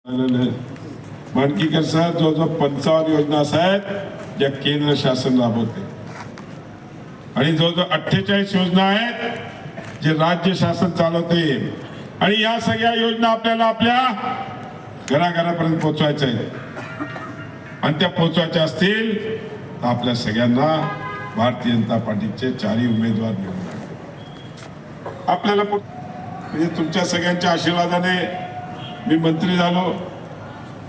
मांडकीकर sir जो 55 योजना आहेत ज्या केंद्र शासन राबवते आणि जो 48 योजना आहेत जे राज्य शासन चालवते आणि या सगळ्या योजना आपल्याला आपल्या घराघरापर्यंत पोहोचवायच्या आहेत आणि त्या पोहोचवायच्या असतील तर आपल्या सगळ्यांना भारतीय जनता पार्टीचे 4ही उमेदवार निवडून आपल्याला म्हणजे तुमच्या सगळ्यांच्या आशीर्वादाने मी मंत्री झालो.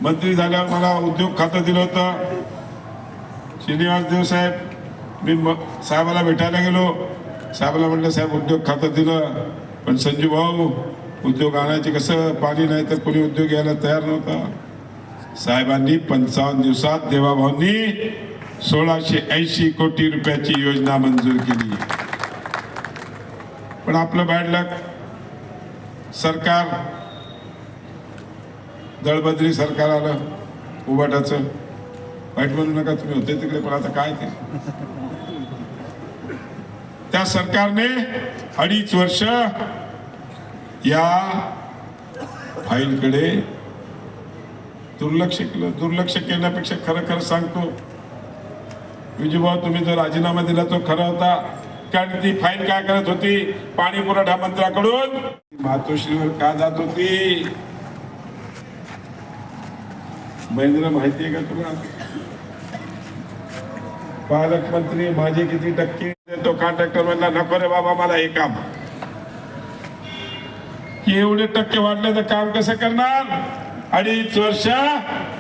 मंत्री झाल्यावर मला उद्योग खातं दिलं होतं. श्रीनिवास देव साहेब मी साहेबाला भेटायला गेलो. साहेबाला म्हटलं साहेब उद्योग खातं दिलं पण संजू भाऊ उद्योग आणायचे कसं पाणी नाही तर कोणी उद्योग यायला तयार नव्हता. साहेबांनी 55 दिवसात देवाभाऊंनी 1680 कोटी रुपयाची योजना मंजूर केली. पण आपलं बॅड लक सरकार दळबद्री सरकार आलं उबाटाचं. वाईट म्हणू नका तुम्ही होते तिकडे पण आता काय ते त्या सरकारने 2.5 वर्ष या फाईलकडे दुर्लक्ष केलं. दुर्लक्ष केल्यापेक्षा खरं खरं सांगतो विजूभाऊ तुम्ही जो राजीनामा दिला तो खरा होता. कारण ती फाईल काय करत होती पाणी पुरवठा मंत्र्याकडून मातोश्रीवर का जात होती महेंद्र माहिती आहे का तुला? पालकमंत्री माझे किती टक्के तो कॉन्ट्रॅक्टर म्हणला नको रे बाबा मला हे काम. एवढे टक्के वाढले तर काम कसं करणार? 2.5 वर्ष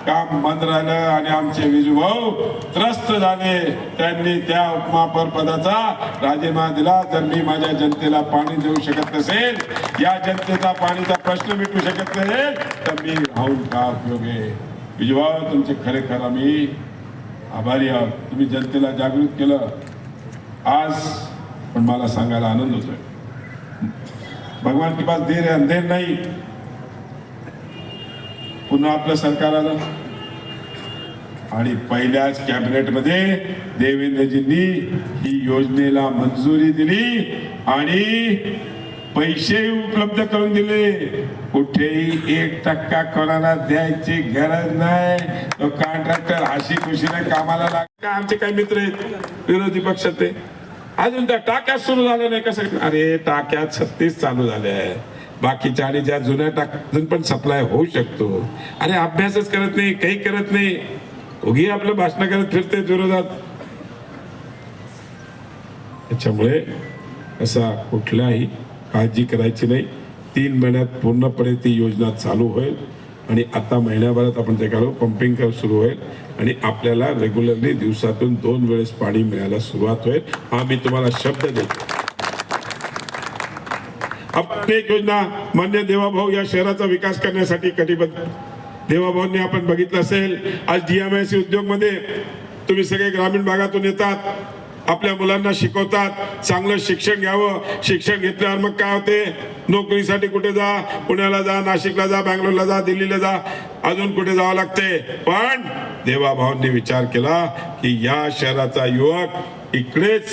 काम बंद राहिलं आणि आमचे विजूभाऊ त्रस्त झाले. त्यांनी त्या उपमहापौर पदाचा राजीनामा दिला. जर मी माझ्या जनतेला पाणी देऊ शकत नसेल या जनतेचा पाणीचा प्रश्न मिटू शकत नसेल तर मी राहून का उपयोग आहे? विजूभाऊ तुमचे खरे खर आम्ही आभारी आहोत. तुम्ही जनतेला जागृत केलं आज. पण मला सांगायला आनंद होतोय भगवान के पास देर है अंधेर नाही. पुन्हा आपलं सरकार आलं आणि पहिल्याच कॅबिनेटमध्ये देवेंद्रजींनी ही योजनेला मंजुरी दिली आणि पैसे उपलब्ध करून दिले. कुठेही 1% कोणाला द्यायची गरज नाही. तो कॉन्ट्रॅक्टर हशी खुशीने कामाला लागला. आमचे काही मित्र आहेत विरोधी पक्षाचे अजून त्या टाक्यात सुरू झालं नाही. कसं अरे टाक्यात 36 चालू झाल्या आहे बाकीच्या आणि ज्या जुन्या टाक्यातून पण सप्लाय होऊ शकतो. अरे अभ्यासच करत नाही काही करत नाही उगी आपलं भाषण करत फिरते विरोधात. त्याच्यामुळे असा कुठलाही काळजी करायची नाही. 3 महिन्यात पूर्णपणे ती योजना चालू होईल आणि आता महिन्याभरात आपण ते काढू पंपिंग सुरू होईल आणि आपल्याला रेग्युलरली दिवसातून 2 वेळेस पाणी मिळायला सुरुवात होईल. हा मी तुम्हाला शब्द देतो. आपण एक योजना मान्य देवाभाऊ या शहराचा विकास करण्यासाठी कटिबद्ध. देवाभाऊंनी आपण बघितलं असेल आज DMIC उद्योग मध्ये तुम्ही सगळे ग्रामीण भागातून येतात आपल्या मुलांना शिकवतात. चांगलं शिक्षण घ्यावं. शिक्षण घेतल्यावर मग काय होते नोकरीसाठी कुठे जा पुण्याला जा नाशिकला जा बँगलोरला जा दिल्लीला जा अजून कुठे जावं लागते. पण देवाभाऊंनी विचार केला की या शहराचा युवक इकडेच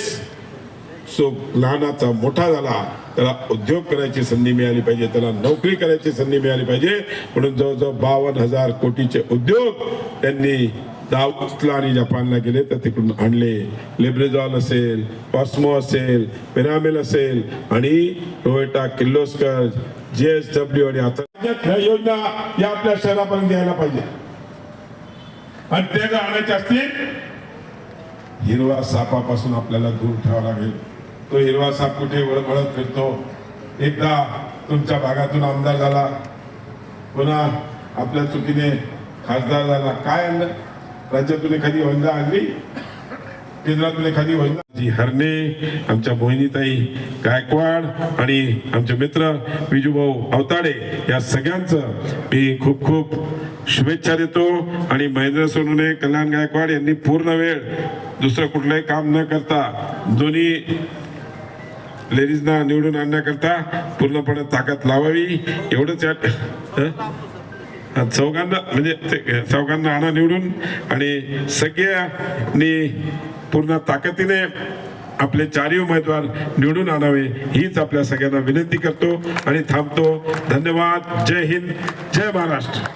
सो लहानाचा मोठा झाला त्याला उद्योग करायची संधी मिळाली पाहिजे त्याला नोकरी करायची संधी मिळाली पाहिजे. म्हणून जवळजवळ 52,000 कोटीचे उद्योग त्यांनी दाऊदला आणि जपानला गेले तर तिकडून आणले. लेब्रेजॉल असेल कॉस्मो असेल पिरामिल असेल आणि टोयोटा किर्लोस्कर JSW आणि आता योजना या आपल्या शहरापर्यंत यायला पाहिजे. आणि ते जर आणायचे असतील हिरवा सापापासून आपल्याला दूर ठेवावा लागेल. तो हिरवा साप कुठे वळवळत फिरतो. एकदा तुमच्या भागातून आमदार झाला पुन्हा आपल्या चुकीने खासदार झाला. काय आणलं राज्यातून एखादी योजना आणली केंद्रातून एखादी योजना. हरणे आमच्या मोहिनीताई गायकवाड आणि आमचे मित्र विजूभाऊ अवताडे या सगळ्यांचं मी खूप खूप शुभेच्छा देतो. आणि महेंद्र सोनवणे कल्याण गायकवाड यांनी पूर्ण वेळ दुसरं कुठलंही काम न करता दोन्ही लेडीजना निवडून आणण्याकरता पूर्णपणे ताकद लावावी एवढंच. चौघांना म्हणजे चौघांना आणा निवडून आणि सगळ्यांनी पूर्ण ताकदीने आपले 4ही उमेदवार निवडून आणावे हीच आपल्या सगळ्यांना विनंती करतो आणि थांबतो. धन्यवाद. जय हिंद जय महाराष्ट्र.